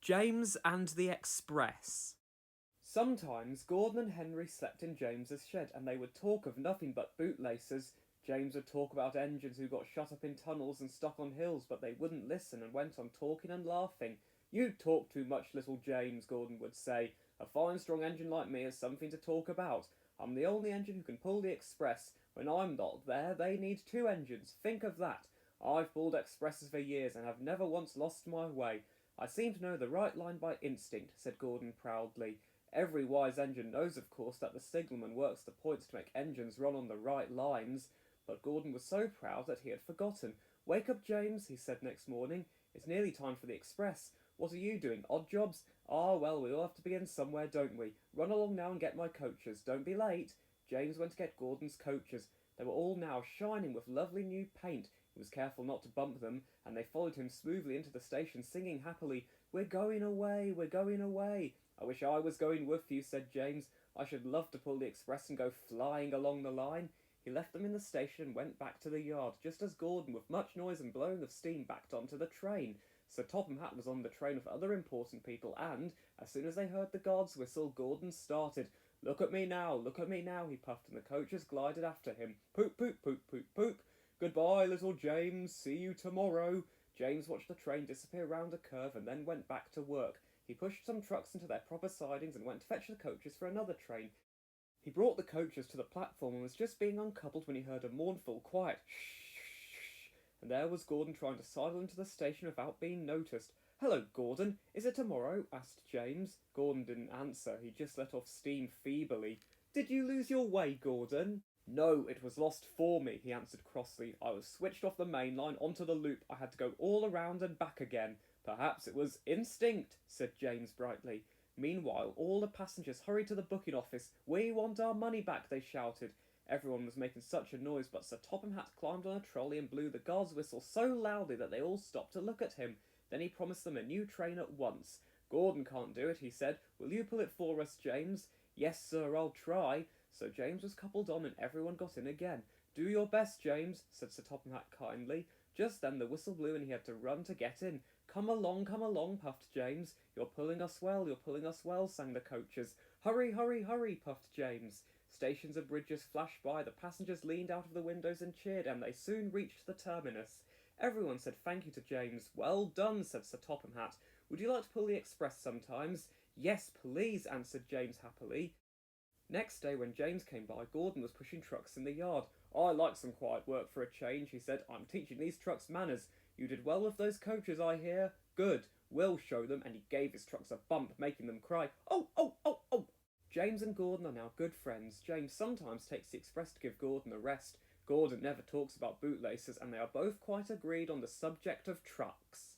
James and the Express. Sometimes Gordon and Henry slept in James's shed, and they would talk of nothing but bootlaces. James would talk about engines who got shut up in tunnels and stuck on hills, but they wouldn't listen and went on talking and laughing. "You talk too much, little James," Gordon would say. "A fine strong engine like me has something to talk about. I'm the only engine who can pull the express. When I'm not there, they need two engines. Think of that. I've pulled expresses for years and have never once lost my way. I seem to know the right line by instinct," said Gordon proudly. Every wise engine knows, of course, that the signalman works the points to make engines run on the right lines. But Gordon was so proud that he had forgotten. "Wake up, James," he said next morning. "It's nearly time for the express. What are you doing? Odd jobs? Ah, well, we all have to begin somewhere, don't we? Run along now and get my coachers. Don't be late." James went to get Gordon's coachers. They were all now shining with lovely new paint. He was careful not to bump them, and they followed him smoothly into the station, singing happily, "We're going away, we're going away." "I wish I was going with you," said James. "I should love to pull the express and go flying along the line." He left them in the station and went back to the yard, just as Gordon, with much noise and blowing of steam, backed onto the train. Sir Topham Hatt was on the train with other important people, and, as soon as they heard the guard's whistle, Gordon started. Look at me now, he puffed, and the coaches glided after him. Poop, poop, poop, poop, poop. "Goodbye, little James, see you tomorrow." James watched the train disappear round a curve and then went back to work. He pushed some trucks into their proper sidings and went to fetch the coaches for another train. He brought the coaches to the platform and was just being uncoupled when he heard a mournful, quiet shh, and there was Gordon trying to sidle into the station without being noticed. "Hello, Gordon, is it tomorrow?" asked James. Gordon didn't answer, he just let off steam feebly. "Did you lose your way, Gordon?" "No, it was lost for me," he answered crossly. "I was switched off the main line onto the loop. I had to go all around and back again." "Perhaps it was instinct," said James brightly. Meanwhile, all the passengers hurried to the booking office. "We want our money back," they shouted. Everyone was making such a noise, but Sir Topham Hatt climbed on a trolley and blew the guard's whistle so loudly that they all stopped to look at him. Then he promised them a new train at once. "Gordon can't do it," he said. "Will you pull it for us, James?" "Yes, sir, I'll try." So James was coupled on and everyone got in again. "Do your best, James," said Sir Topham Hatt kindly. Just then the whistle blew and he had to run to get in. Come along, puffed James. You're pulling us well," sang the coaches. Hurry, hurry, hurry, puffed James. Stations and bridges flashed by, the passengers leaned out of the windows and cheered, and they soon reached the terminus. Everyone said thank you to James. "Well done," said Sir Topham Hatt. "Would you like to pull the express sometimes?" "Yes, please," answered James happily. Next day, when James came by, Gordon was pushing trucks in the yard. "I like some quiet work for a change," he said. "I'm teaching these trucks manners. You did well with those coaches, I hear." "Good. We'll show them," and he gave his trucks a bump, making them cry, "Oh, oh, oh, oh!" James and Gordon are now good friends. James sometimes takes the express to give Gordon a rest. Gordon never talks about bootlaces, and they are both quite agreed on the subject of trucks.